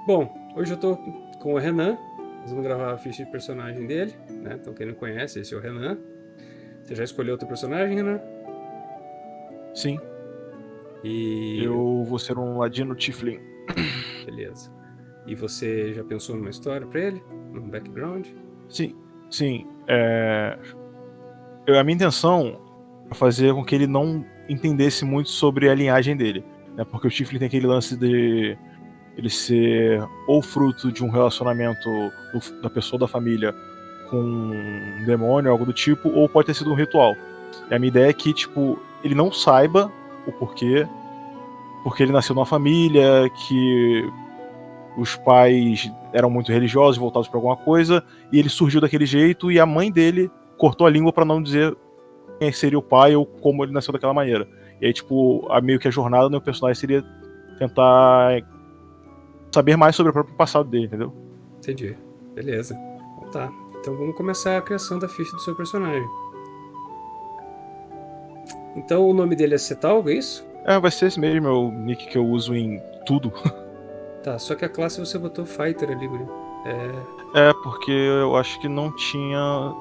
Bom, hoje eu tô com o Renan. Nós vamos gravar a ficha de personagem dele, né? Então quem não conhece, esse é o Renan. Você já escolheu outro personagem, Renan? Sim, E... eu vou ser um ladino Tiflin. Beleza. E você já pensou numa história pra ele? Num background? Sim. A minha intenção é fazer com que ele não entendesse muito sobre a linhagem dele, né? Porque o Tiflin tem aquele lance de ele ser ou fruto de um relacionamento da pessoa da família com um demônio, algo do tipo, ou pode ter sido um ritual. E a minha ideia é que, tipo, ele não saiba o porquê, porque ele nasceu numa família que os pais eram muito religiosos, voltados para alguma coisa, e ele surgiu daquele jeito e a mãe dele cortou a língua para não dizer quem seria o pai ou como ele nasceu daquela maneira. E aí, tipo, meio que a jornada do meu personagem seria tentar saber mais sobre o próprio passado dele, entendeu? Entendi. Beleza. Então tá. Então vamos começar a criação da ficha do seu personagem. Então o nome dele é Cetalgo, é isso? Vai ser esse mesmo, é o nick que eu uso em tudo. Tá, só que a classe você botou Fighter ali, guri. Porque eu acho que não tinha.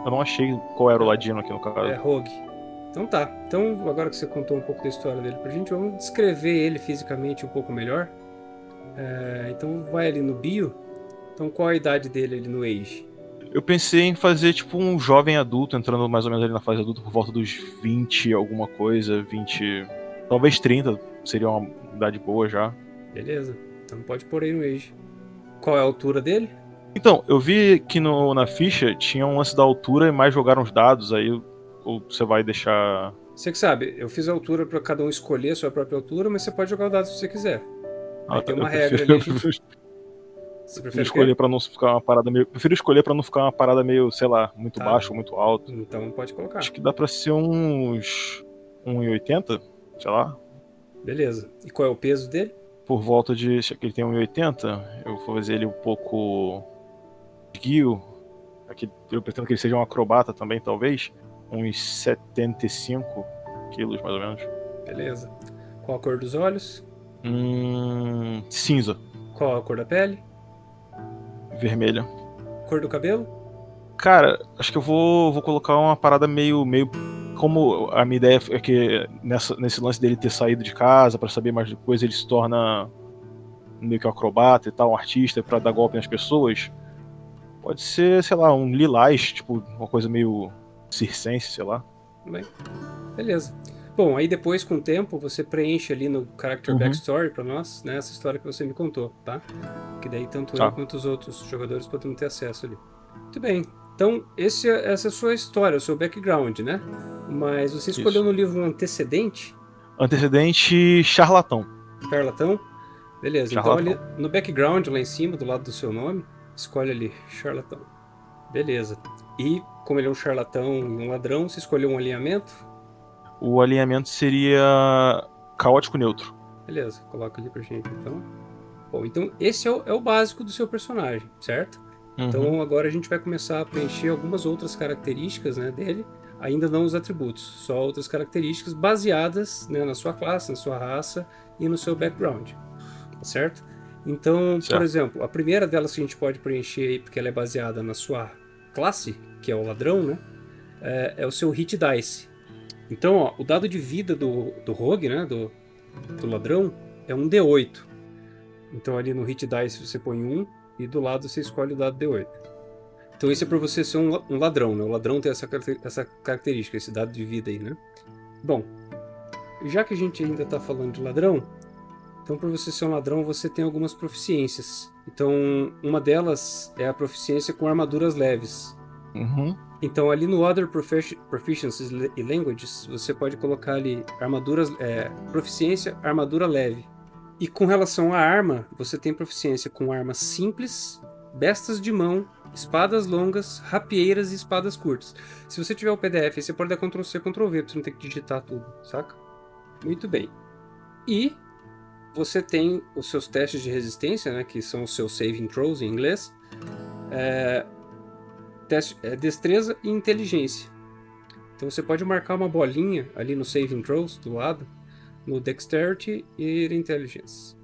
Eu não achei qual era o ladino aqui no É caso. Rogue. Então tá. Então, agora que você contou um pouco da história dele pra gente, vamos descrever ele fisicamente um pouco melhor. Então vai ali no bio. Então qual a idade dele ali no Age? Eu pensei em fazer tipo um jovem adulto, entrando mais ou menos ali na fase adulta por volta dos 20, alguma coisa, 20. Talvez 30, seria uma idade boa já. Beleza. Então pode pôr aí no Age. Qual é a altura dele? Então, eu vi que na ficha tinha um lance da altura e mais jogaram os dados, aí ou você vai deixar. Você que sabe, eu fiz a altura pra cada um escolher a sua própria altura, mas você pode jogar o dado se você quiser. Aí tem Eu uma regra prefiro, ali, eu prefiro, Você prefiro prefere o quê? escolher para não ficar uma parada meio. Prefiro escolher para não ficar uma parada meio, sei lá, muito Tá. baixo ou muito alto. Então pode colocar. Acho que dá pra ser uns 1,80, sei lá. Beleza. E qual é o peso dele? Por volta de. Acho que ele tem 1,80. Eu vou fazer ele um pouco esguio. Aqui, eu pretendo que ele seja um acrobata também, talvez. Uns 75 quilos, mais ou menos. Beleza. Qual a cor dos olhos? Cinza. Qual a cor da pele? Vermelha. Cor do cabelo? Cara, acho que eu vou colocar uma parada meio. Como a minha ideia é que nesse lance dele ter saído de casa pra saber mais de coisa, ele se torna meio que um acrobata e tal, um artista pra dar golpe nas pessoas. Pode ser, sei lá, um lilás, tipo, uma coisa meio circense, sei lá. Bem, beleza. Bom, aí depois, com o tempo, você preenche ali no Character Backstory pra nós, né, essa história que você me contou, tá? Que daí tanto eu Tá. quanto os outros jogadores podem ter acesso ali. Muito bem. Então, essa é a sua história, o seu background, né? Mas você escolheu Isso. no livro um antecedente, Antecedente charlatão. charlatão. Beleza, então ali Charlatão. no background, lá em cima, do lado do seu nome, escolhe ali, charlatão. Beleza. E, como ele é um charlatão e um ladrão, você escolheu um alinhamento? O alinhamento seria caótico neutro. Beleza, coloca ali pra gente então. Bom, então esse é o básico do seu personagem, certo? Então agora a gente vai começar a preencher algumas outras características, né, dele, ainda não os atributos, só outras características baseadas, né, na sua classe, na sua raça e no seu background, tá certo? Então, por Certo. exemplo, a primeira delas que a gente pode preencher aí, porque ela é baseada na sua classe, que é o ladrão, né, é o seu hit dice. Então, ó, o dado de vida do rogue, né, do ladrão, é um D8. Então ali no hit dice você põe 1 e do lado você escolhe o dado D8. Então isso é para você ser um ladrão, né? O ladrão tem essa característica, esse dado de vida aí, né? Bom, já que a gente ainda está falando de ladrão, então para você ser um ladrão você tem algumas proficiências. Então uma delas é a proficiência com armaduras leves. Então ali no Other Proficiencies e Languages você pode colocar ali proficiência, armadura leve. E com relação à arma, você tem proficiência com armas simples, bestas de mão, espadas longas, rapieiras e espadas curtas. Se você tiver o PDF, você pode dar Ctrl+C, Ctrl+V, pra você não ter que digitar tudo, saca? Muito bem. E você tem os seus testes de resistência, né, que são os seus saving throws em inglês. Destreza e inteligência. Então você pode marcar uma bolinha ali no saving throws do lado, no dexterity e intelligence.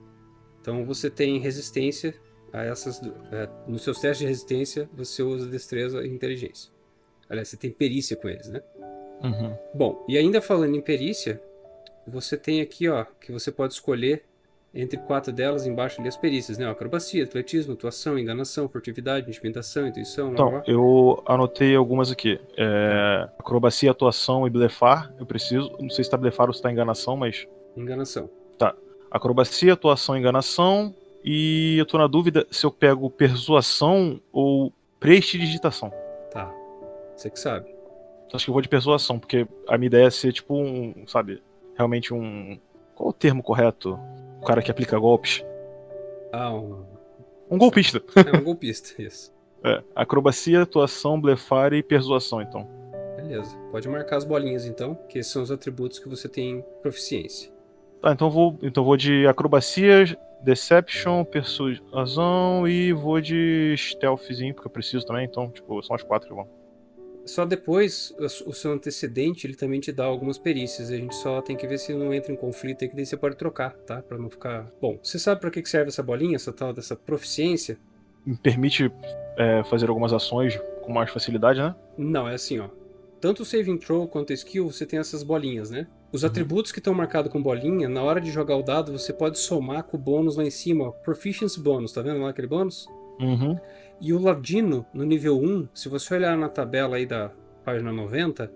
Então você tem resistência a essas... nos seus testes de resistência, você usa destreza e inteligência. Aliás, você tem perícia com eles, né? Uhum. Bom, e ainda falando em perícia, você tem aqui, ó, que você pode escolher entre 4 delas embaixo ali as perícias, né? Acrobacia, atletismo, atuação, enganação, furtividade, intimidação, intuição, blá, blá, Então, blá. eu anotei algumas aqui. Acrobacia, atuação e blefar, eu preciso. Não sei se tá blefar ou se tá enganação, mas... Enganação. Tá. Acrobacia, atuação e enganação. E eu tô na dúvida se eu pego persuasão ou prestidigitação. Tá. Você que sabe. Acho que eu vou de persuasão, porque a minha ideia é ser tipo sabe, realmente qual é o termo correto? O cara que aplica golpes. Ah, Um golpista. é um golpista, isso. Acrobacia, atuação, blefar e persuasão, então. Beleza. Pode marcar as bolinhas, então, que esses são os atributos que você tem proficiência. Tá, então vou de acrobacia, deception, persuasão e vou de stealthzinho, porque eu preciso também, então, tipo, são as 4 que vão. Só depois, o seu antecedente, ele também te dá algumas perícias. A gente só tem que ver se não entra em conflito aí, que daí você pode trocar, tá? Pra não ficar... Bom, você sabe pra que serve essa bolinha, essa tal dessa proficiência? Me permite fazer algumas ações com mais facilidade, né? Não, é assim, ó. Tanto o saving throw quanto a skill, você tem essas bolinhas, né? Os atributos que estão marcados com bolinha, na hora de jogar o dado, você pode somar com o bônus lá em cima, ó. Proficiency bônus, tá vendo lá aquele bônus? Uhum. E o Ladino, no nível 1, se você olhar na tabela aí da página 90,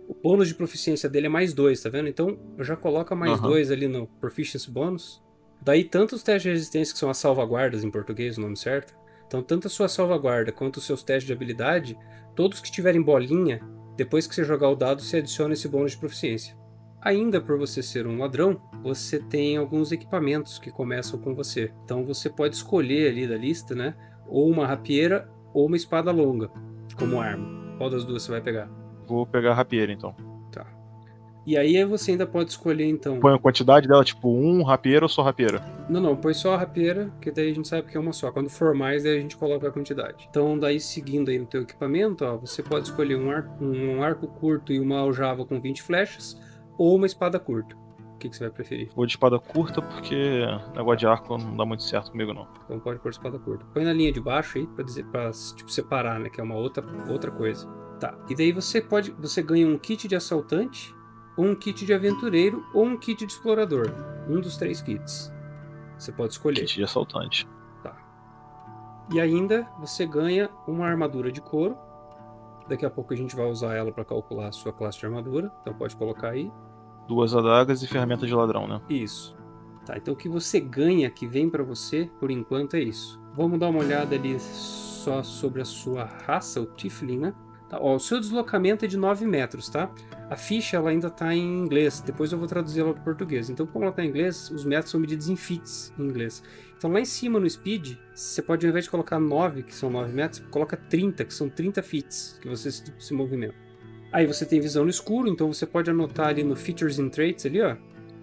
o bônus de proficiência dele é mais 2, tá vendo? Então, já coloca mais 2 ali no Proficiency bônus. Daí, tanto os testes de resistência, que são as salvaguardas em português, o nome certo. Então, tanto a sua salvaguarda quanto os seus testes de habilidade, todos que tiverem bolinha, depois que você jogar o dado, você adiciona esse bônus de proficiência. Ainda por você ser um ladrão, você tem alguns equipamentos que começam com você. Então, você pode escolher ali da lista, né? Ou uma rapieira ou uma espada longa como arma. Qual das duas você vai pegar? Vou pegar a rapieira, então. Tá. E aí você ainda pode escolher, então... Põe a quantidade dela, tipo, rapieira ou só rapieira? Não, põe só a rapieira, que daí a gente sabe que é uma só. Quando for mais, daí a gente coloca a quantidade. Então, daí seguindo aí no teu equipamento, ó, você pode escolher um arco curto e uma aljava com 20 flechas, ou uma espada curta. O que você vai preferir? Vou de espada curta, porque negócio de arco não dá muito certo comigo, não. Então pode pôr espada curta. Põe na linha de baixo aí, pra tipo, separar, né, que é uma outra coisa. Tá, e daí você ganha um kit de assaltante, ou um kit de aventureiro, ou um kit de explorador. Um dos 3 kits. Você pode escolher. Kit de assaltante. Tá. E ainda você ganha uma armadura de couro. Daqui a pouco a gente vai usar ela para calcular a sua classe de armadura. Então pode colocar aí. 2 adagas e ferramenta de ladrão, né? Isso. Tá, então o que você ganha que vem para você, por enquanto, é isso. Vamos dar uma olhada ali só sobre a sua raça, o Tiefling, né? Tá, ó, o seu deslocamento é de 9 metros, tá? A ficha ela ainda está em inglês, depois eu vou traduzir ela para português. Então, como ela está em inglês, os metros são medidos em feet em inglês. Então, lá em cima no speed, você pode, ao invés de colocar 9, que são 9 metros, coloca 30, que são 30 feet que você se movimenta. Aí você tem visão no escuro, então você pode anotar ali no Features and Traits, ali, ó.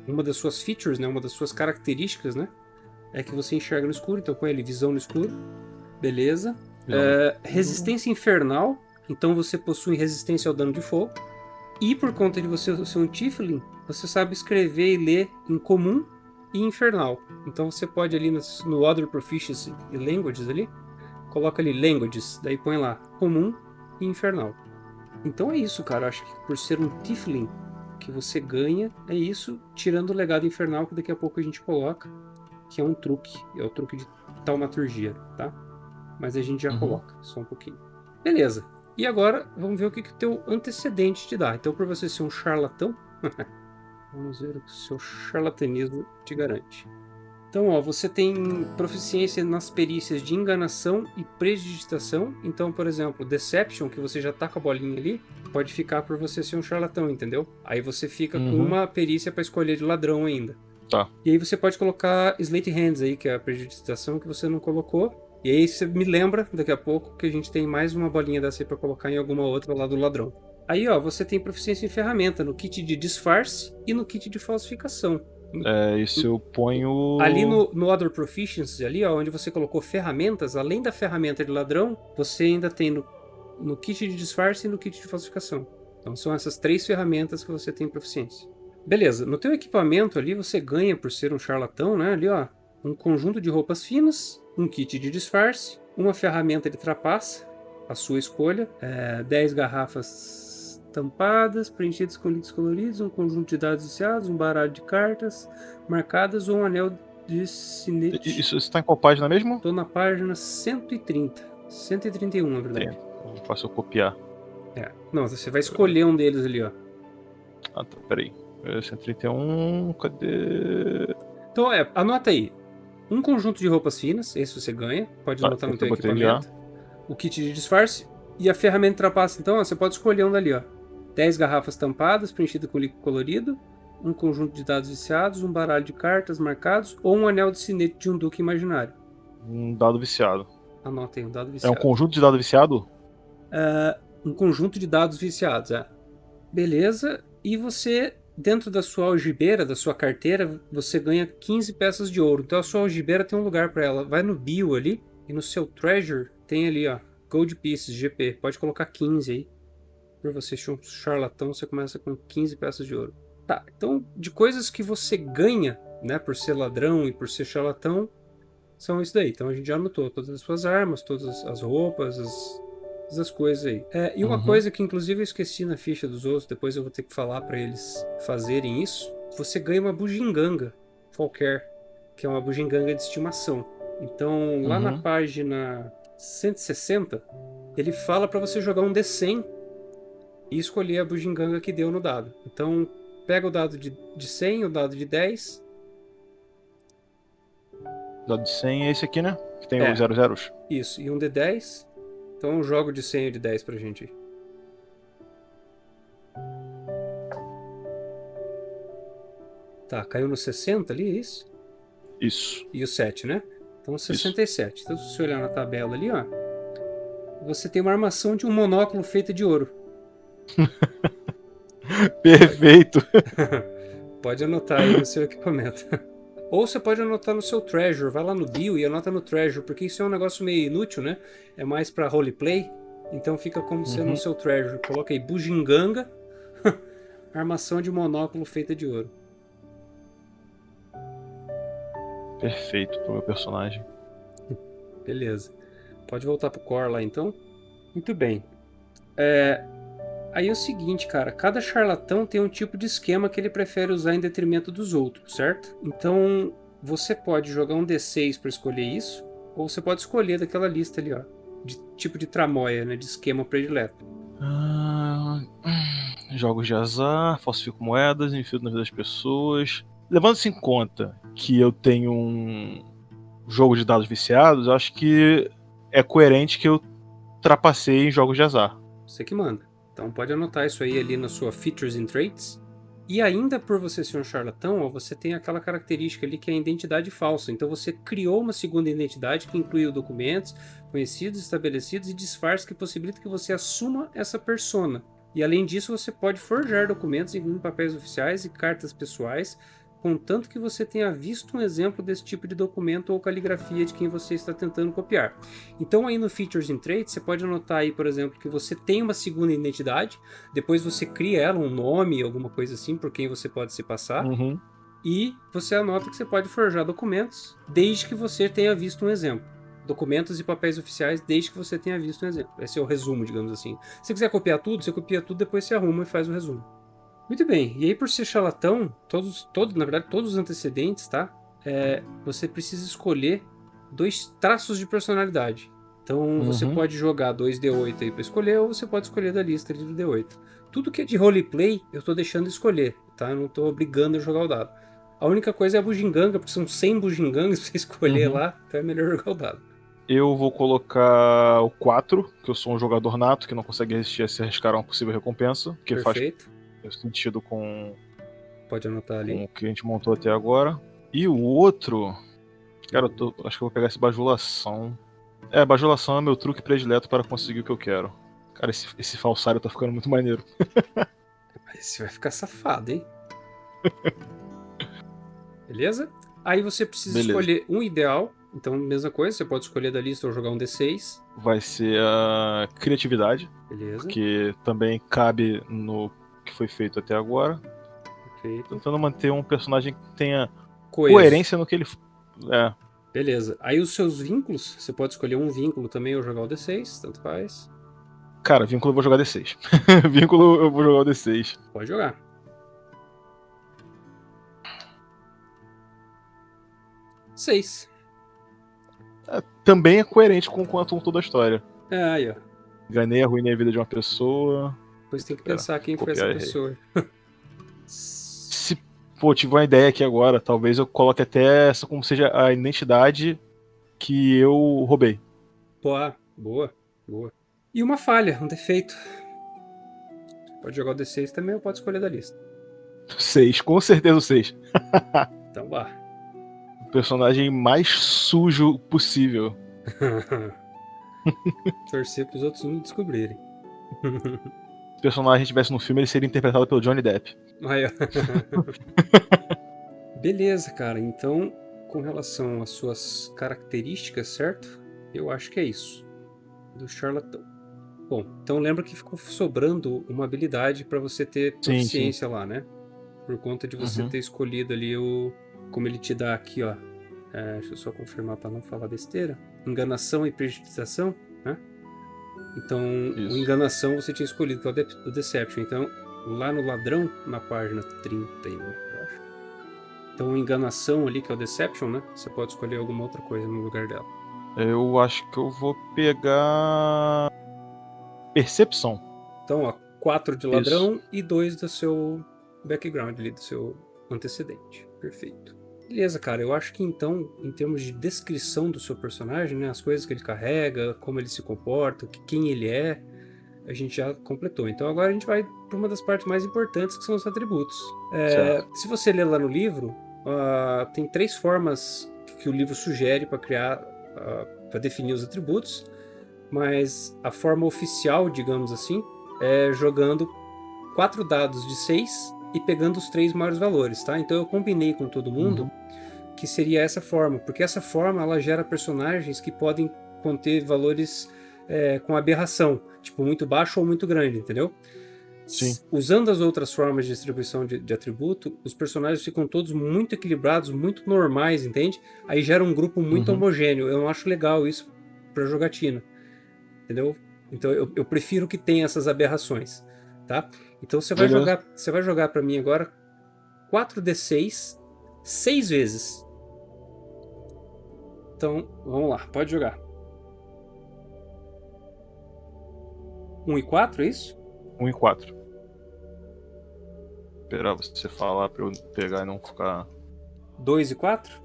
Uma das suas features, né? Uma das suas características, né? É que você enxerga no escuro, então põe ali visão no escuro. Beleza. Resistência infernal, então você possui resistência ao dano de fogo. E por conta de você ser um Tiefling, você sabe escrever e ler em comum e infernal. Então você pode ali no Other Proficiency e Languages ali, coloca ali Languages, daí põe lá comum e infernal. Então é isso, cara. Eu acho que por ser um Tiefling que você ganha, é isso, tirando o legado infernal que daqui a pouco a gente coloca, que é um truque. É o truque de taumaturgia, tá? Mas a gente já coloca, só um pouquinho. Beleza. E agora, vamos ver o que o teu antecedente te dá. Então, por você ser um charlatão, vamos ver o que o seu charlatanismo te garante. Então, ó, você tem proficiência nas perícias de enganação e prestidigitação. Então, por exemplo, Deception, que você já tá com a bolinha ali, pode ficar por você ser um charlatão, entendeu? Aí você fica com uma perícia para escolher de ladrão ainda. Tá. E aí você pode colocar Slate Hands aí, que é a prestidigitação que você não colocou. E aí você me lembra, daqui a pouco, que a gente tem mais uma bolinha dessa aí pra colocar em alguma outra lá do ladrão. Aí, ó, você tem proficiência em ferramenta, no kit de disfarce e no kit de falsificação. Isso eu ponho... Ali no Other Proficiency, ali, ó, onde você colocou ferramentas, além da ferramenta de ladrão, você ainda tem no kit de disfarce e no kit de falsificação. Então são essas 3 ferramentas que você tem proficiência. Beleza, no teu equipamento ali você ganha por ser um charlatão, né? Ali, ó, um conjunto de roupas finas, um kit de disfarce, uma ferramenta de trapaça, a sua escolha, 10 garrafas tampadas, preenchidas com líquidos coloridos, um conjunto de dados viciados, um baralho de cartas marcadas ou um anel de sinete. Isso está em qual página mesmo? Estou na página 130. 131, na verdade. Eu faço eu copiar. Não, você vai escolher um deles ali, ó. Ah, tá, peraí. 131, cadê? Então, anota aí. Um conjunto de roupas finas, esse você ganha. Pode anotar no teu equipamento. O kit de disfarce e a ferramenta de trapaça. Então, ó, você pode escolher um dali, ó. 10 garrafas tampadas, preenchidas com líquido colorido, um conjunto de dados viciados, um baralho de cartas marcados ou um anel de sinete de um duque imaginário. Um dado viciado. Anota aí, um dado viciado. É um conjunto de dado viciado? Um conjunto de dados viciados, Beleza. E você, dentro da sua algibeira, da sua carteira, você ganha 15 peças de ouro. Então a sua algibeira tem um lugar para ela. Vai no bio ali e no seu treasure tem ali, ó, Gold Pieces, GP. Pode colocar 15 aí. Por você ser um charlatão, você começa com 15 peças de ouro. Tá, então de coisas que você ganha, né, por ser ladrão e por ser charlatão, são isso daí. Então a gente já anotou todas as suas armas, todas as roupas, as coisas aí. E uma coisa que inclusive eu esqueci na ficha dos outros, depois eu vou ter que falar para eles fazerem isso. Você ganha uma bugiganga qualquer, que é uma bugiganga de estimação. Então lá na página 160, ele fala para você jogar um D100 e escolher a bugiganga que deu no dado. Então pega o dado de 100, o dado de 10. O dado de 100 é esse aqui, né? Que tem os 00. Isso, e um D10. Então eu jogo de 100 e de 10 pra gente. Tá, caiu no 60 ali, é isso? Isso. E o 7, né? Então 67. Isso. Então se você olhar na tabela ali, ó, você tem uma armação de um monóculo feita de ouro. Perfeito. Pode anotar aí no seu equipamento. Ou você pode anotar no seu treasure. Vai lá no bio e anota no treasure, porque isso é um negócio meio inútil, né? É mais pra roleplay. Então fica como sendo no seu treasure. Coloca aí bugiganga, armação de monóculo feita de ouro. Perfeito pro meu personagem. Beleza. Pode voltar pro core lá então. Muito bem. Aí é o seguinte, cara, cada charlatão tem um tipo de esquema que ele prefere usar em detrimento dos outros, certo? Então, você pode jogar um D6 para escolher isso, ou você pode escolher daquela lista ali, ó, de tipo de tramóia, né, de esquema predileto. Jogos de azar, falsifico moedas, enfio na vida das pessoas. Levando-se em conta que eu tenho um jogo de dados viciados, eu acho que é coerente que eu trapaceie em jogos de azar. Você que manda. Então pode anotar isso aí ali na sua Features and Traits. E ainda por você ser um charlatão, ó, você tem aquela característica ali que é a identidade falsa. Então você criou uma segunda identidade que inclui documentos conhecidos, estabelecidos e disfarce que possibilita que você assuma essa persona. E além disso, você pode forjar documentos, incluindo papéis oficiais e cartas pessoais, contanto que você tenha visto um exemplo desse tipo de documento ou caligrafia de quem você está tentando copiar. Então aí no Features and Traits, você pode anotar aí, por exemplo, que você tem uma segunda identidade, depois você cria ela, um nome, alguma coisa assim, por quem você pode se passar, e você anota que você pode forjar documentos, desde que você tenha visto um exemplo. Documentos e papéis oficiais, desde que você tenha visto um exemplo. Esse é o resumo, digamos assim. Se você quiser copiar tudo, você copia tudo, depois você arruma e faz o resumo. Muito bem, e aí por ser charlatão, na verdade todos os antecedentes, tá? Você precisa escolher 2 traços de personalidade. Então você pode jogar 2D8 aí pra escolher, ou você pode escolher da lista ali do D8. Tudo que é de roleplay, eu tô deixando escolher, tá? Eu não tô obrigando a jogar o dado. A única coisa é a bugiganga, porque são 100 bugigangas pra você escolher lá, então é melhor jogar o dado. Eu vou colocar o 4, que eu sou um jogador nato, que não consegue resistir a se arriscar a uma possível recompensa, que Perfeito. faz sentido com Pode anotar ali. Com o que a gente montou até agora. E o outro... Cara, acho que eu vou pegar esse bajulação. Bajulação é meu truque predileto para conseguir o que eu quero. Cara, esse falsário tá ficando muito maneiro. Esse vai ficar safado, hein? Beleza? Aí você precisa escolher um ideal. Então, mesma coisa, você pode escolher da lista ou jogar um D6. Vai ser a criatividade. Beleza. Que também cabe no que foi feito até agora. Perfeito. Tentando manter um personagem que tenha coerência no que ele... É. Beleza. Aí os seus vínculos, você pode escolher um vínculo também ou jogar o D6, tanto faz. Cara, vínculo eu vou jogar D6. Vínculo eu vou jogar o D6. Pode jogar. 6. Também é coerente com toda a história. Aí, ó. Ganhei, arruinei a vida de uma pessoa. Depois tem que pensar quem foi essa Copiar, errei. pessoa. Se, pô, tive uma ideia aqui agora. Talvez eu coloque até essa como seja a identidade que eu roubei. Pô, boa, boa. E uma falha, um defeito. Pode jogar o D6 também ou pode escolher da lista. 6, com certeza o 6. Então vá. O personagem mais sujo possível. Torcer pros outros não descobrirem. Se o personagem estivesse no filme, ele seria interpretado pelo Johnny Depp. Aí, ó. Beleza, cara. Então, com relação às suas características, certo? Eu acho que é isso. Do charlatão. Bom, então lembra que ficou sobrando uma habilidade para você ter proficiência lá, né? Por conta de você ter escolhido ali o... Como ele te dá aqui, ó. Deixa eu só confirmar para não falar besteira. Enganação e prestidigitação, né? Então, o enganação você tinha escolhido, que é o Deception. Então, lá no ladrão, na página 31, eu acho. Então, enganação ali, que é o Deception, né? Você pode escolher alguma outra coisa no lugar dela. Eu acho que eu vou pegar... Percepção. Então, ó, 4 de ladrão e 2 do seu background ali, do seu antecedente. Perfeito. Beleza, cara. Eu acho que então, em termos de descrição do seu personagem, né, as coisas que ele carrega, como ele se comporta, quem ele é, a gente já completou. Então agora a gente vai para uma das partes mais importantes, que são os atributos. Se você ler lá no livro, tem 3 formas que o livro sugere para criar, para definir os atributos, mas a forma oficial, digamos assim, é jogando 4 dados de 6 e pegando os 3 maiores valores, tá? Então eu combinei com todo mundo que seria essa forma, porque essa forma ela gera personagens que podem conter valores com aberração, tipo muito baixo ou muito grande, entendeu? Sim. Usando as outras formas de distribuição de atributo, os personagens ficam todos muito equilibrados, muito normais, entende? Aí gera um grupo muito homogêneo. Eu não acho legal isso pra jogatina, entendeu? Então eu prefiro que tenha essas aberrações, tá? Então você vai jogar para mim agora 4d6 6 vezes. Então, vamos lá, pode jogar. 1 e 4, é isso? 1 e 4. Esperar você falar pra eu pegar e não ficar... 2 e 4?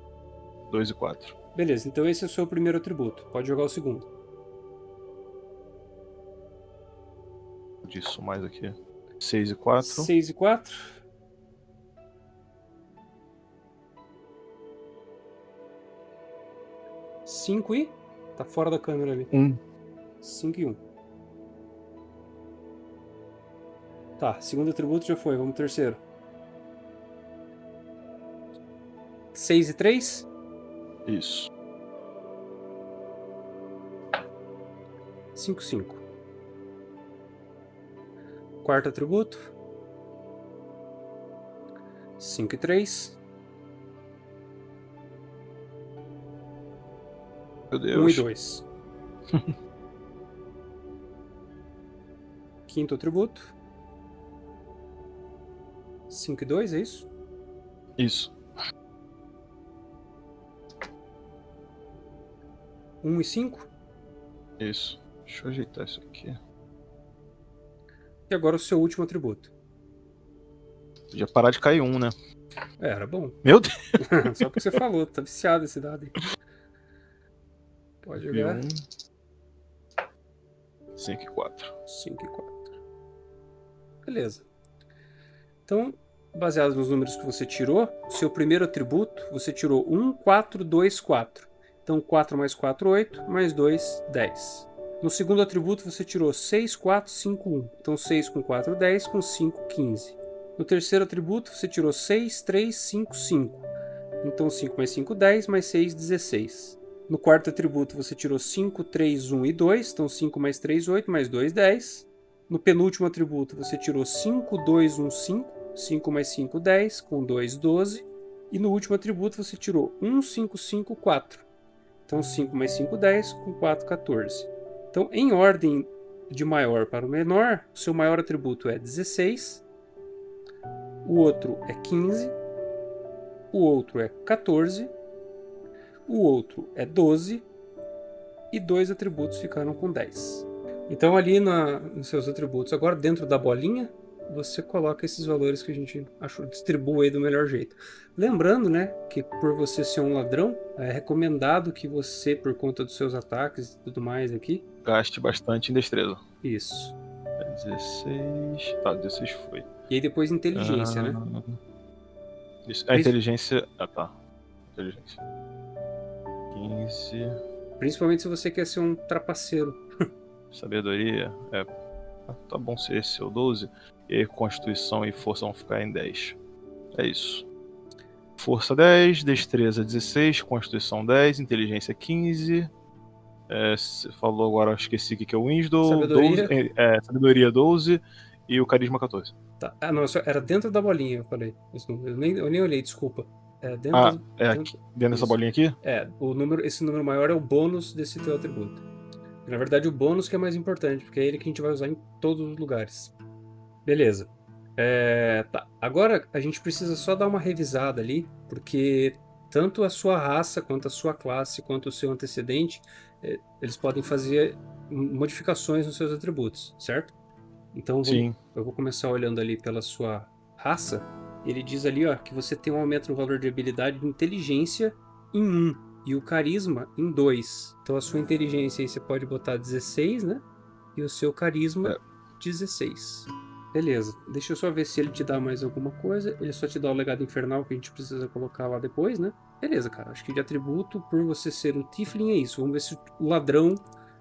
2 e 4. Beleza, então esse é o seu primeiro atributo. Pode jogar o segundo. Disso mais aqui. 6 e 4. 6 e 4. Cinco e... Tá fora da câmera ali. 1. 5 e 1. Tá, segundo atributo já foi, vamos pro terceiro. 6 e 3. Isso. 5 e 5. Quarto atributo. 5 e 3. Meu Deus. 1 e 2. Quinto atributo. 5 e 2, é isso? Isso. 1 e 5. Isso. Deixa eu ajeitar isso aqui. E agora o seu último atributo. Podia parar de cair 1, né? Era bom. Meu Deus. Só porque você falou, tá viciado esse dado aí. Pode jogar. 5 e 4. 5 e 4. Beleza. Então, baseado nos números que você tirou, o seu primeiro atributo, você tirou 1, 4, 2, 4. Então, 4 mais 4, 8, mais 2, 10. No segundo atributo, você tirou 6, 4, 5, 1. Então, 6 com 4, 10, com 5, 15. No terceiro atributo, você tirou 6, 3, 5, 5. Então, 5 mais 5, 10, mais 6, 16. No quarto atributo, você tirou 5, 3, 1 e 2. Então, 5 mais 3, 8, mais 2, 10. No penúltimo atributo, você tirou 5, 2, 1, 5. 5 mais 5, 10, com 2, 12. E no último atributo você tirou 1, 5, 5, 4. Então 5 mais 5, 10, com 4, 14. Então, em ordem de maior para o menor, o seu maior atributo é 16, o outro é 15, o outro é 14, o outro é 12 e 2 atributos ficaram com 10. Então ali nos seus atributos, agora dentro da bolinha, você coloca esses valores que a gente achou, distribui aí do melhor jeito. Lembrando, né, que por você ser um ladrão, é recomendado que você, por conta dos seus ataques e tudo mais aqui... Gaste bastante em destreza. Isso. 16... Tá, 16 foi. E aí depois inteligência, né? Isso. A inteligência... Ah, tá. Inteligência. 15... Principalmente se você quer ser um trapaceiro. Sabedoria... tá bom ser esse ou 12. E aí Constituição e Força vão ficar em 10. É isso. Força 10, Destreza 16, Constituição 10, Inteligência 15. Você falou agora, esqueci o que é o Wisdom. Sabedoria. 12, Sabedoria 12 e o Carisma 14. Tá. Ah, não, era dentro da bolinha, eu falei. Eu nem olhei, desculpa. Dentro dessa bolinha aqui? Esse número maior é o bônus desse teu atributo. Na verdade, o bônus que é mais importante, porque é ele que a gente vai usar em todos os lugares. Beleza. Tá. Agora a gente precisa só dar uma revisada ali, porque tanto a sua raça, quanto a sua classe, quanto o seu antecedente, eles podem fazer modificações nos seus atributos, certo? Então eu vou começar olhando ali pela sua raça. Ele diz ali, ó, que você tem um aumento no valor de habilidade de inteligência em 1 e o carisma em 2. Então a sua inteligência aí você pode botar 16, né? E o seu carisma 16. Beleza, deixa eu só ver se ele te dá mais alguma coisa. Ele só te dá o legado infernal que a gente precisa colocar lá depois, né? Beleza, cara, acho que de atributo, por você ser um Tiefling, é isso. Vamos ver se o ladrão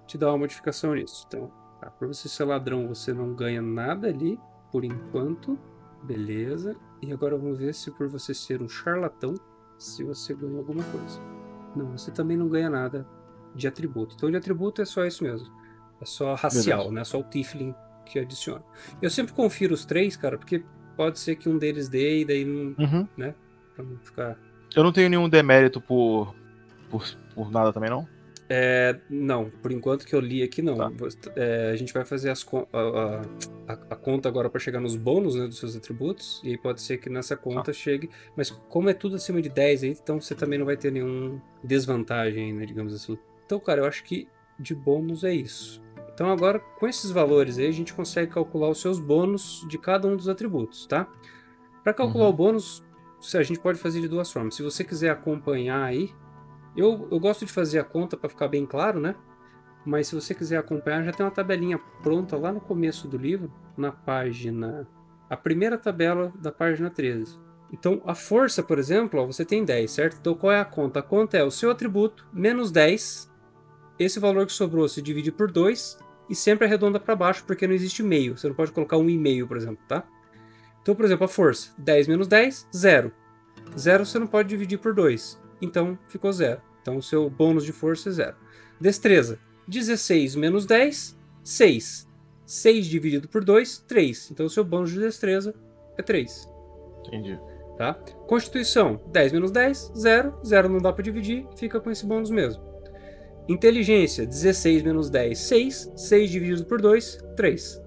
te dá uma modificação nisso. Então, por você ser ladrão, você não ganha nada ali, por enquanto. Beleza. E agora vamos ver se por você ser um charlatão, se você ganha alguma coisa. Não, você também não ganha nada de atributo. Então de atributo é só isso mesmo. É só racial, beleza, né? Só o Tiefling que adiciona. Eu sempre confiro os 3, cara, porque pode ser que um deles dê e daí não... né? Pra não ficar... Eu não tenho nenhum demérito por nada também, não? Não, por enquanto que eu li aqui, não. Tá. A gente vai fazer a conta agora para chegar nos bônus, né, dos seus atributos, e aí pode ser que nessa conta chegue, mas como é tudo acima de 10 aí, então você também não vai ter nenhum desvantagem, né, digamos assim. Então, cara, eu acho que de bônus é isso. Então agora, com esses valores aí, a gente consegue calcular os seus bônus de cada um dos atributos, tá? Para calcular o bônus, a gente pode fazer de duas formas. Se você quiser acompanhar aí, eu gosto de fazer a conta para ficar bem claro, né? Mas se você quiser acompanhar, já tem uma tabelinha pronta lá no começo do livro, na página... a primeira tabela da página 13. Então, a força, por exemplo, ó, você tem 10, certo? Então, qual é a conta? A conta é o seu atributo menos 10. Esse valor que sobrou se divide por 2 e sempre arredonda para baixo, porque não existe meio. Você não pode colocar 1,5, por exemplo, tá? Então, por exemplo, a força. 10 menos 10, 0. 0 você não pode dividir por 2. Então, ficou 0. Então, o seu bônus de força é 0. Destreza. 16 menos 10, 6. 6 dividido por 2, 3. Então, o seu bônus de destreza é 3. Entendi. Tá? Constituição. 10 menos 10, 0. 0 não dá para dividir, fica com esse bônus mesmo. Inteligência. 16 menos 10, 6. 6 dividido por 2, 3.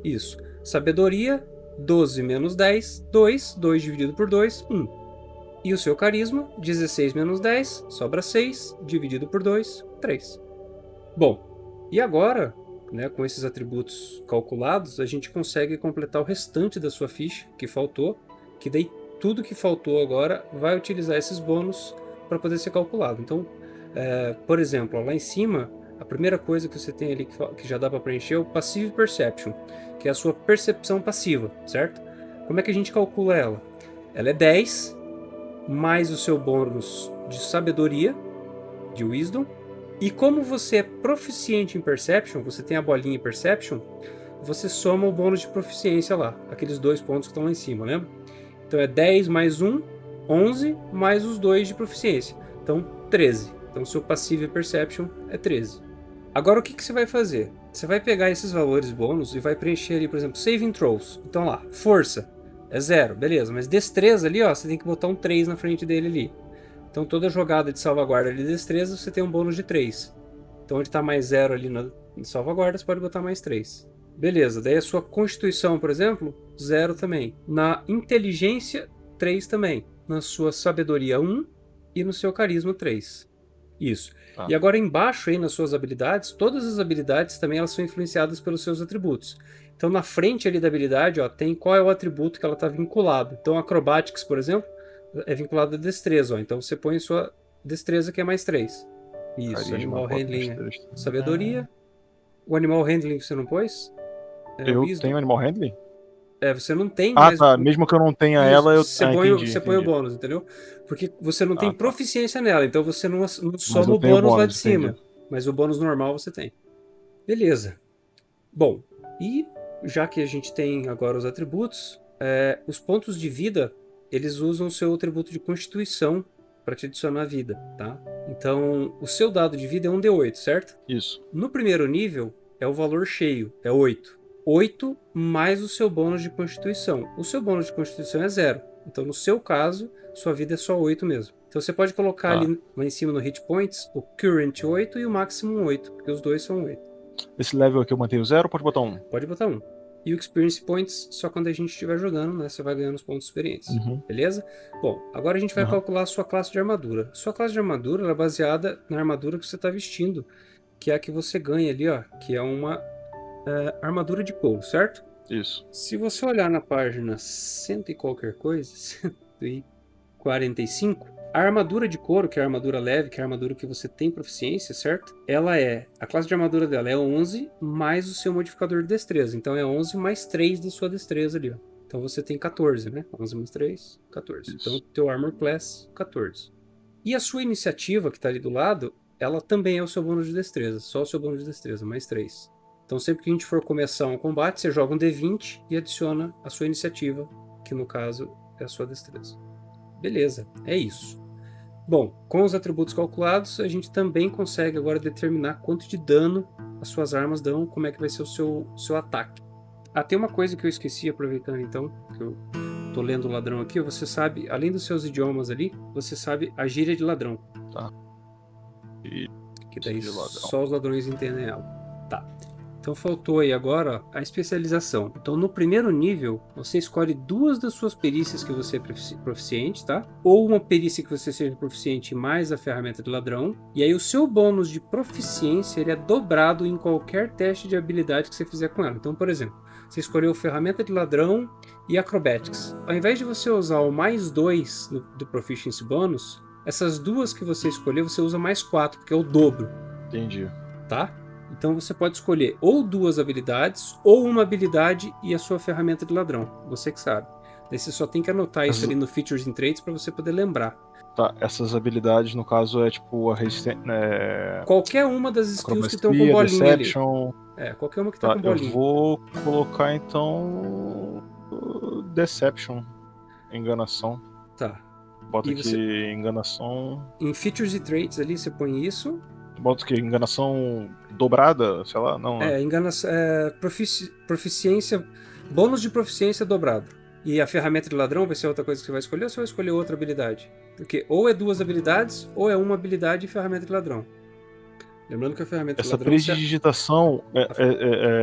Isso. Sabedoria. 12 menos 10, 2. 2 dividido por 2, 1. E o seu carisma, 16 menos 10, sobra 6, dividido por 2, 3. Bom, e agora, né, com esses atributos calculados, a gente consegue completar o restante da sua ficha, que faltou, que daí tudo que faltou agora vai utilizar esses bônus para poder ser calculado. Então, por exemplo, lá em cima, a primeira coisa que você tem ali que já dá para preencher é o Passive Perception, que é a sua percepção passiva, certo? Como é que a gente calcula ela? Ela é 10... mais o seu bônus de sabedoria, de wisdom, e como você é proficiente em perception, você tem a bolinha em perception, você soma o bônus de proficiência lá, aqueles 2 pontos que estão lá em cima, lembra? Então é 10 mais 1, 11, mais os 2 de proficiência, então 13. Então o seu passive perception é 13. Agora o que você vai fazer? Você vai pegar esses valores bônus e vai preencher ali, por exemplo, saving throws. Então lá, força. É 0, beleza. Mas destreza ali, ó, você tem que botar um 3 na frente dele ali. Então toda jogada de salvaguarda de destreza, você tem um bônus de 3. Então onde tá mais 0 ali na salvaguarda, você pode botar mais 3. Beleza, daí a sua constituição, por exemplo, 0 também. Na inteligência, 3 também. Na sua sabedoria, 1. E no seu carisma, 3. Isso. Tá. E agora embaixo aí nas suas habilidades, todas as habilidades também elas são influenciadas pelos seus atributos. Então na frente ali da habilidade, ó, tem qual é o atributo que ela está vinculado. Então Acrobatics, por exemplo, é vinculado a destreza. Ó. Então você põe sua destreza que é mais 3. Isso, Carisma, Animal bota Handling é mais 3. sabedoria. O Animal Handling você não pôs? Eu Wisdom. tenho Animal Handling? Você não tem, Ah, mas... tá. Mesmo que eu não tenha Isso, ela, eu... você entendi. põe o bônus, entendeu? Porque você não tem tá. proficiência nela, então você não soma Mas eu o tenho bônus lá de cima. entendi. Mas o bônus normal você tem. Beleza. Bom, e já que a gente tem agora os atributos, os pontos de vida, eles usam o seu atributo de constituição para te adicionar vida, tá? Então, o seu dado de vida é um D8, certo? Isso. No primeiro nível, é o valor cheio, é 8. 8 mais o seu bônus de constituição. O seu bônus de constituição é 0. Então, no seu caso, sua vida é só 8 mesmo. Então, você pode colocar ali lá em cima no Hit Points o Current 8 e o Maximum 8, porque os dois são 8. Esse level aqui eu mantenho 0 ou pode botar 1? Pode botar 1. E o Experience Points só quando a gente estiver jogando, né? Você vai ganhando os pontos de experiência. Uhum. Beleza? Bom, agora a gente vai calcular a sua classe de armadura. Sua classe de armadura ela é baseada na armadura que você está vestindo, que é a que você ganha ali, ó, que é uma armadura de couro, certo? Isso. Se você olhar na página 100 e qualquer coisa, 145, a armadura de couro, que é a armadura leve, que é a armadura que você tem proficiência, certo? A classe de armadura dela é 11 mais o seu modificador de destreza. Então é 11 mais 3 da sua destreza ali, ó. Então você tem 14, né? 11 mais 3, 14. Isso. Então teu Armor Class, 14. E a sua iniciativa, que tá ali do lado, ela também é o seu bônus de destreza. Só o seu bônus de destreza, mais 3. Então sempre que a gente for começar um combate, você joga um D20 e adiciona a sua iniciativa, que no caso é a sua destreza. Beleza, é isso. Bom, com os atributos calculados, a gente também consegue agora determinar quanto de dano as suas armas dão, como é que vai ser o seu ataque. Tem uma coisa que eu esqueci, aproveitando então, que eu tô lendo o ladrão aqui, você sabe, além dos seus idiomas ali, você sabe a gíria de ladrão. Tá. Que daí só os ladrões entendem ela. Tá. Então faltou aí agora a especialização. Então no primeiro nível, você escolhe 2 das suas perícias que você é proficiente, tá? Ou uma perícia que você seja proficiente mais a ferramenta de ladrão. E aí o seu bônus de proficiência ele é dobrado em qualquer teste de habilidade que você fizer com ela. Então, por exemplo, você escolheu ferramenta de ladrão e acrobatics. Ao invés de você usar o mais 2 do proficiency bônus, essas 2 que você escolheu, você usa mais 4, porque é o dobro. Entendi. Tá? Então você pode escolher ou 2 habilidades, ou uma habilidade e a sua ferramenta de ladrão. Você que sabe. Daí você só tem que anotar isso ali no Features and Traits para você poder lembrar. Tá, essas habilidades no caso é tipo a resistência. Qualquer uma das skills que estão com bolinha Deception. ali. Qualquer uma que tá com bolinha. Eu vou colocar então. Deception. Enganação. Tá. Bota aqui enganação. Em Features e Traits ali você põe isso. Bota o quê? Enganação dobrada? Sei lá, não. Enganação. Proficiência. Bônus de proficiência dobrado. E a ferramenta de ladrão vai ser outra coisa que você vai escolher ou você vai escolher outra habilidade? Porque ou é 2 habilidades, ou é uma habilidade e ferramenta de ladrão. Lembrando que a ferramenta de ladrão... Essa prestidigitação,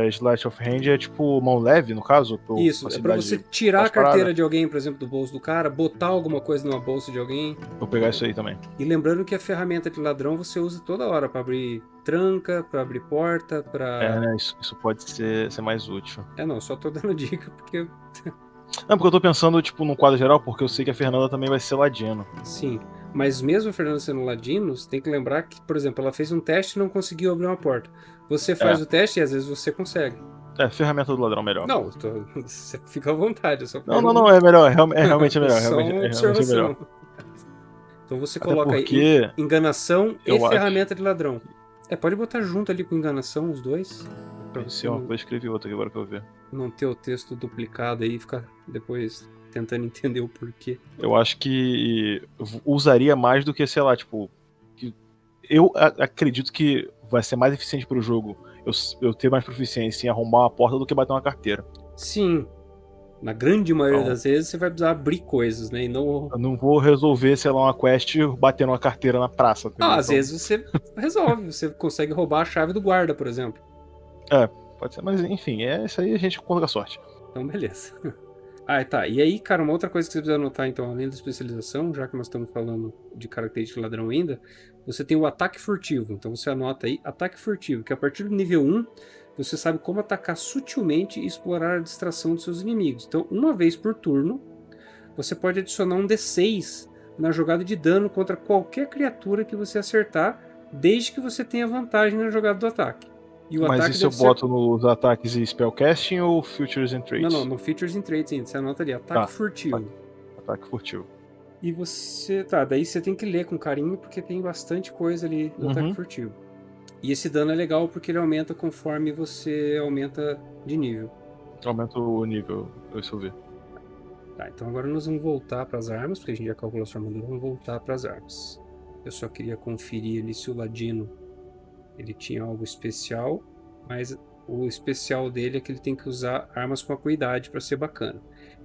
Sleight of Hand, é tipo mão leve, no caso? Isso, é pra você tirar a carteira de alguém, por exemplo, do bolso do cara, botar alguma coisa numa bolsa de alguém. Vou pegar isso aí também. E lembrando que a ferramenta de ladrão você usa toda hora pra abrir tranca, pra abrir porta, pra... né, isso pode ser mais útil. Não, só tô dando dica porque... Não, porque eu tô pensando, tipo, no quadro geral, porque eu sei que a Fernanda também vai ser ladino. Sim, mas mesmo a Fernanda sendo ladino, você tem que lembrar que, por exemplo, ela fez um teste e não conseguiu abrir uma porta. Você faz o teste e às vezes você consegue. Ferramenta do ladrão melhor. Não, você fica à vontade. Não, é melhor, realmente é melhor. Só uma observação. Então você coloca aí enganação e ferramenta de ladrão. Pode botar junto ali com enganação os dois. Eu escrevi outro aqui agora que eu ver. Não ter o texto duplicado aí e ficar depois tentando entender o porquê. Eu acho que usaria mais do que, sei lá, tipo... Eu acredito que vai ser mais eficiente pro jogo eu ter mais proficiência em arrombar uma porta do que bater uma carteira. Sim. Na grande maioria Então, das vezes você vai precisar abrir coisas, né? E não. eu não vou resolver, sei lá, uma quest batendo uma carteira na praça, entendeu? Ah, às Então, vezes você resolve, você consegue roubar a chave do guarda, por exemplo. pode ser, mas enfim, isso aí a gente conta com a sorte. Então, beleza. Ah, tá. E aí, cara, uma outra coisa que você precisa anotar, então, além da especialização, já que nós estamos falando de característica de ladrão ainda, você tem o ataque furtivo. Então você anota aí, ataque furtivo, que a partir do nível 1, você sabe como atacar sutilmente e explorar a distração dos seus inimigos. Então, uma vez por turno, você pode adicionar um D6 na jogada de dano contra qualquer criatura que você acertar, desde que você tenha vantagem na jogada do ataque. E o Mas ataque isso eu deve ser... boto nos ataques e spellcasting ou Futures and Traits? Não, no Features and Traits ainda. Você anota ali, ataque Tá, furtivo. Ataque furtivo. E você... Tá, daí você tem que ler com carinho, porque tem bastante coisa ali do ataque furtivo. E esse dano é legal porque ele aumenta conforme você aumenta de nível. Aumenta o nível, isso eu vi. Tá, então agora nós vamos voltar para as armas, porque a gente já calculou a sua armadura, vamos voltar para as armas. Eu só queria conferir ali se o Ladino ele tinha algo especial, mas o especial dele é que ele tem que usar armas com acuidade para ser bacana.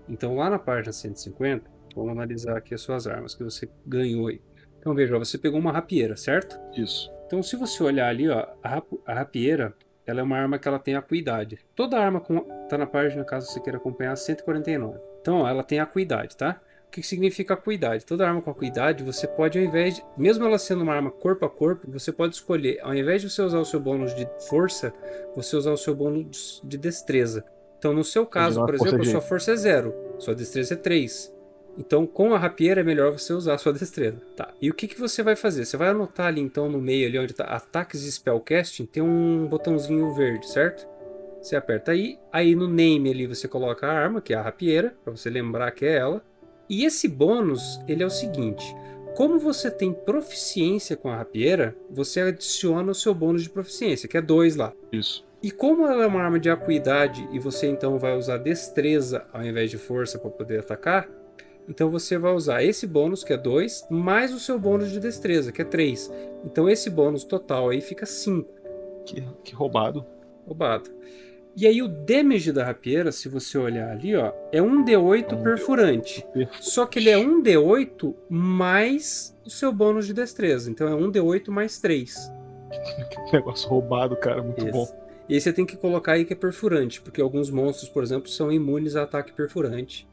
Então lá na página 150, vamos analisar aqui as suas armas que você ganhou aí. Então veja, você pegou uma rapieira, certo? Isso. Então se você olhar ali, ó, a rapieira, ela é uma arma que ela tem acuidade. Toda arma tá na página, caso você queira acompanhar, 149. Então ó, ela tem acuidade, tá? O que significa acuidade? Toda arma com acuidade, você pode, ao invés de... Mesmo ela sendo uma arma corpo a corpo, você pode escolher, ao invés de você usar o seu bônus de força, você usar o seu bônus de destreza. Então, no seu caso, por exemplo, a sua força é 0, sua destreza é 3. Então, com a rapieira é melhor você usar a sua destreza. Tá. E o que você vai fazer? Você vai anotar ali, então, no meio ali onde tá ataques e spellcasting, tem um botãozinho verde, certo? Você aperta aí no name ali você coloca a arma, que é a rapieira, para você lembrar que é ela. E esse bônus, ele é o seguinte: como você tem proficiência com a rapieira, você adiciona o seu bônus de proficiência, que é 2 lá. Isso. E como ela é uma arma de acuidade e você então vai usar destreza ao invés de força para poder atacar, então você vai usar esse bônus, que é 2, mais o seu bônus de destreza, que é 3. Então esse bônus total aí fica 5. Que roubado. Roubado. E aí o damage da rapieira, se você olhar ali, ó, é 1d8 perfurante. Só que ele é 1d8 mais o seu bônus de destreza. Então é 1d8 mais 3. Que negócio roubado, cara. Muito bom. E aí você tem que colocar aí que é perfurante, porque alguns monstros, por exemplo, são imunes a ataque perfurante.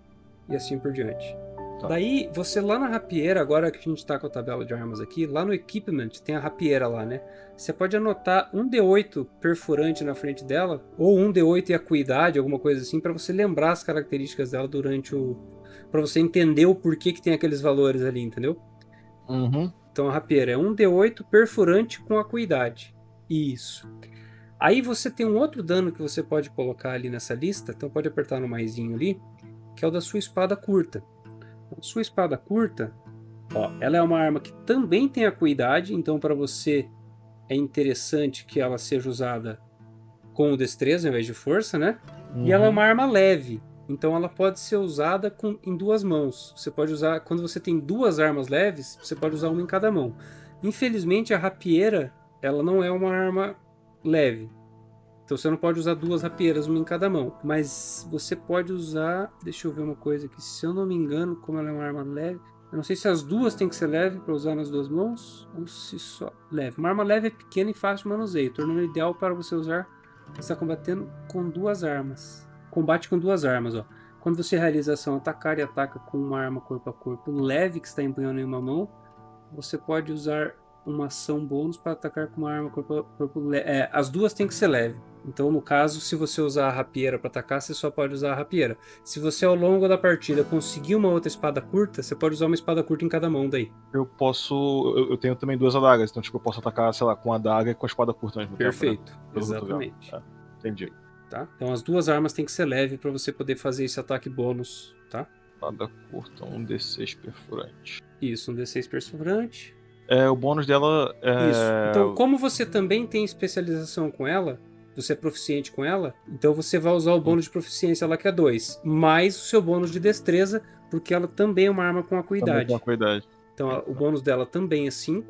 E assim por diante. Tá. Daí, você lá na rapieira, agora que a gente tá com a tabela de armas aqui, lá no equipment tem a rapieira lá, né? Você pode anotar 1d8 perfurante na frente dela, ou 1d8 e acuidade, alguma coisa assim, para você lembrar as características dela durante o... Pra você entender o porquê que tem aqueles valores ali, entendeu? Então a rapieira é 1d8 perfurante com acuidade. Isso. Aí você tem um outro dano que você pode colocar ali nessa lista, então pode apertar no maisinho ali, que é o da sua espada curta. A sua espada curta, ó, ela é uma arma que também tem acuidade, então para você é interessante que ela seja usada com destreza ao invés de força, né? E ela é uma arma leve, então ela pode ser usada em 2 mãos. Você pode usar, quando você tem 2 armas leves, você pode usar uma em cada mão. Infelizmente a rapieira, ela não é uma arma leve. Então você não pode usar 2 rapieiras, uma em cada mão. Mas você pode usar... Deixa eu ver uma coisa aqui. Se eu não me engano, como ela é uma arma leve... Eu não sei se as duas tem que ser leve para usar nas 2 mãos. Ou se só leve. Uma arma leve é pequena e fácil de manuseio. Tornando ideal para você usar... Você está combatendo com 2 armas. Combate com 2 armas, ó. Quando você realiza a ação atacar e ataca com uma arma corpo a corpo leve que está empunhando em uma mão, você pode usar uma ação bônus para atacar com uma arma corpo a corpo leve. As duas tem que ser leve. Então, no caso, se você usar a rapieira para atacar, você só pode usar a rapieira. Se você, ao longo da partida, conseguir uma outra espada curta, você pode usar uma espada curta em cada mão daí. Eu posso... Eu tenho também 2 adagas, então, tipo, eu posso atacar, sei lá, com a adaga e com a espada curta ao mesmo tempo, Perfeito, né? exatamente. Entendi. Tá? Então, as 2 armas têm que ser leve para você poder fazer esse ataque bônus, tá? Espada curta, 1d6 perfurante. Isso, 1d6 perfurante. O bônus dela é... Isso. Então, como você também tem especialização com ela, você é proficiente com ela, então você vai usar o bônus de proficiência lá que é 2, mais o seu bônus de destreza, porque ela também é uma arma com acuidade. Então o bônus dela também é 5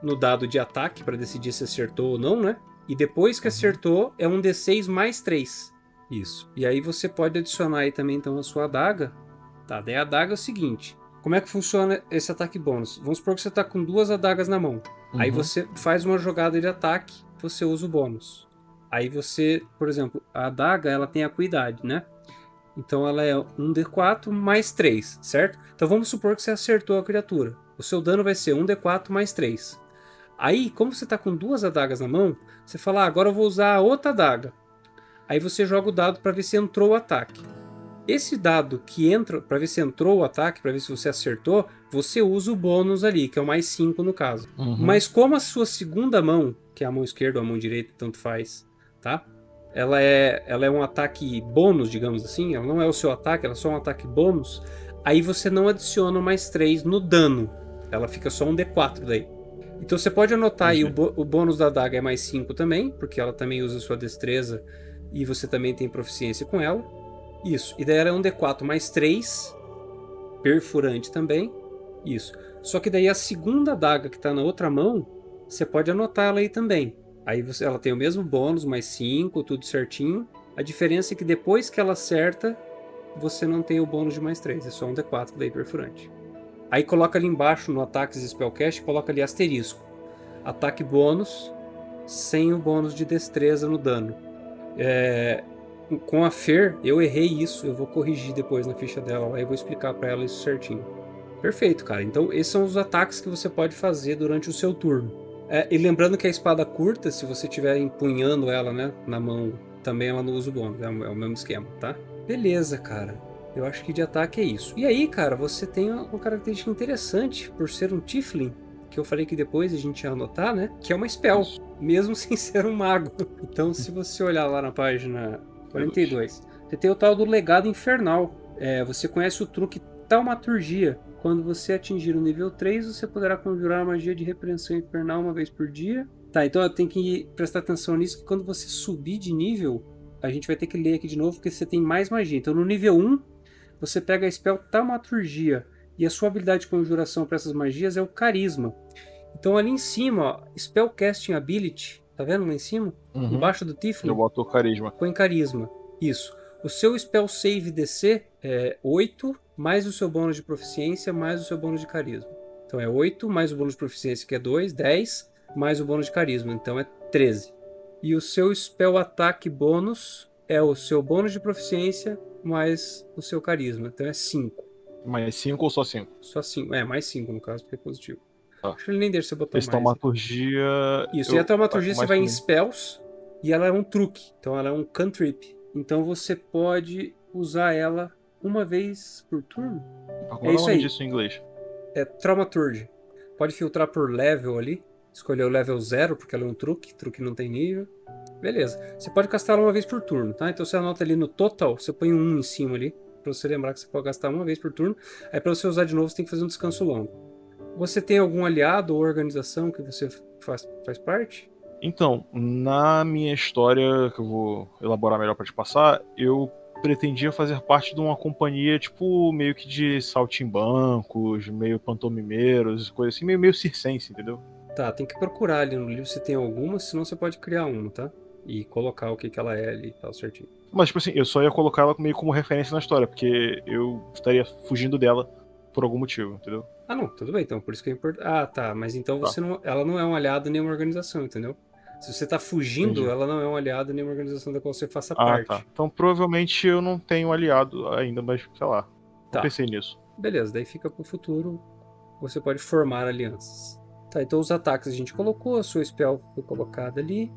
no dado de ataque, para decidir se acertou ou não, né? E depois que acertou, é um D6 mais 3. Isso. E aí você pode adicionar aí também então a sua adaga. Tá, daí a adaga é o seguinte. Como é que funciona esse ataque bônus? Vamos supor que você tá com 2 adagas na mão. Aí você faz uma jogada de ataque, você usa o bônus. Aí você, por exemplo, a adaga ela tem acuidade, né? Então ela é 1d4 mais 3, certo? Então vamos supor que você acertou a criatura. O seu dano vai ser 1d4 mais 3. Aí, como você tá com 2 adagas na mão, você fala, agora eu vou usar a outra adaga. Aí você joga o dado para ver se entrou o ataque. Esse dado que entra, para ver se entrou o ataque, para ver se você acertou, você usa o bônus ali, que é o mais 5 no caso. Mas como a sua segunda mão, que é a mão esquerda ou a mão direita, tanto faz, tá? Ela é um ataque bônus, digamos assim, ela não é o seu ataque, ela é só um ataque bônus, aí você não adiciona mais 3 no dano, ela fica só um D4 daí. Então você pode anotar aí o bônus da adaga é mais 5 também, porque ela também usa sua destreza e você também tem proficiência com ela. Isso, e daí ela é um D4 mais 3, perfurante também. Isso. Só que daí a segunda adaga que está na outra mão, você pode anotar ela aí também. Aí ela tem o mesmo bônus, mais 5, tudo certinho. A diferença é que depois que ela acerta, você não tem o bônus de mais 3, é só um D4 daí perfurante. Aí coloca ali embaixo no Ataques e Spellcast, coloca ali asterisco. Ataque bônus, sem o bônus de destreza no dano. Com a Fer, eu errei isso, eu vou corrigir depois na ficha dela, aí eu vou explicar pra ela isso certinho. Perfeito, cara. Então esses são os ataques que você pode fazer durante o seu turno. E lembrando que a espada curta, se você estiver empunhando ela, né, na mão, também ela não usa o bônus, é o mesmo esquema, tá? Beleza, cara. Eu acho que de ataque é isso. E aí, cara, você tem uma característica interessante por ser um Tiefling, que eu falei que depois a gente ia anotar, né? Que é uma spell, mesmo sem ser um mago. Então, se você olhar lá na página 42, você tem o tal do Legado Infernal. Você conhece o truque Taumaturgia. Quando você atingir o nível 3, você poderá conjurar a magia de repreensão infernal uma vez por dia. Tá, então eu tenho que prestar atenção nisso, que quando você subir de nível, a gente vai ter que ler aqui de novo, porque você tem mais magia. Então no nível 1, você pega a spell Taumaturgia, e a sua habilidade de conjuração para essas magias é o Carisma. Então ali em cima, ó, Spellcasting Ability, tá vendo lá em cima? Embaixo do Tiefling. Eu boto o Carisma. Põe Carisma, isso. O seu Spell Save DC é 8, mais o seu bônus de proficiência, mais o seu bônus de carisma. Então é 8, mais o bônus de proficiência, que é 2, 10, mais o bônus de carisma, então é 13. E o seu Spell Attack bônus é o seu bônus de proficiência, mais o seu carisma, então é 5. Mais 5 ou só 5? Só 5, mais 5 no caso, porque é positivo. Tá. Acho que ele nem deixa você botar Esse mais. Taumaturgia... Isso, e a Taumaturgia você vai em Spells, e ela é um truque, então ela é um cantrip. Então você pode usar ela uma vez por turno. Qual é o nome disso em inglês? É Thaumaturgy. Pode filtrar por level ali, escolher o level 0, porque ela é um truque não tem nível. Beleza. Você pode castar ela uma vez por turno, tá? Então você anota ali no total, você põe um em cima ali, pra você lembrar que você pode gastar uma vez por turno. Aí pra você usar de novo, você tem que fazer um descanso longo. Você tem algum aliado ou organização que você faz parte? Então, na minha história, que eu vou elaborar melhor pra te passar, eu pretendia fazer parte de uma companhia, tipo, meio que de saltimbancos, meio pantomimeiros, coisa assim, meio circense, entendeu? Tá, tem que procurar ali no livro se tem alguma, senão você pode criar uma, tá? E colocar o que ela é ali e tal, certinho. Mas, tipo assim, eu só ia colocar ela meio como referência na história, porque eu estaria fugindo dela por algum motivo, entendeu? Ah, não, tudo bem, então, por isso que é importante. Ah, tá, mas então você não, ela não é um aliado nem uma organização, entendeu? Se você tá fugindo, Entendi. Ela não é um aliado nem uma organização da qual você faça parte. Tá. Então provavelmente eu não tenho aliado ainda, mas sei lá. Não pensei nisso. Beleza, daí fica pro futuro. Você pode formar alianças. Tá, então os ataques a gente colocou, a sua spell foi colocada ali.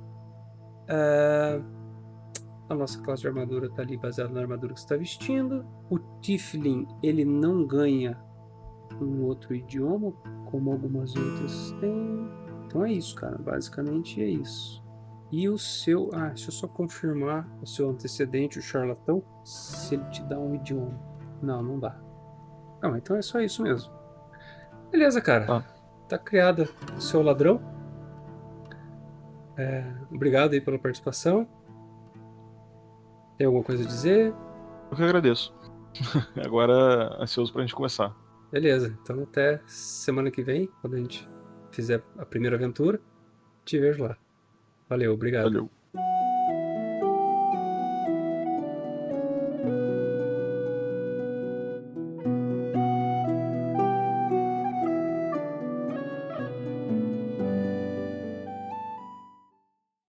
A nossa classe de armadura tá ali baseada na armadura que você está vestindo. O Tiefling, ele não ganha um outro idioma, como algumas outras têm. Então é isso, cara. Basicamente é isso. E o seu... deixa eu só confirmar o seu antecedente, o charlatão, se ele te dá um idioma. Não dá. Não, então é só isso mesmo. Beleza, cara. Tá criada o seu ladrão. Obrigado aí pela participação. Tem alguma coisa a dizer? Eu que agradeço. Agora ansioso pra gente começar. Beleza, então até semana que vem, quando a gente fizer a primeira aventura, te vejo lá. Valeu, obrigado. Valeu.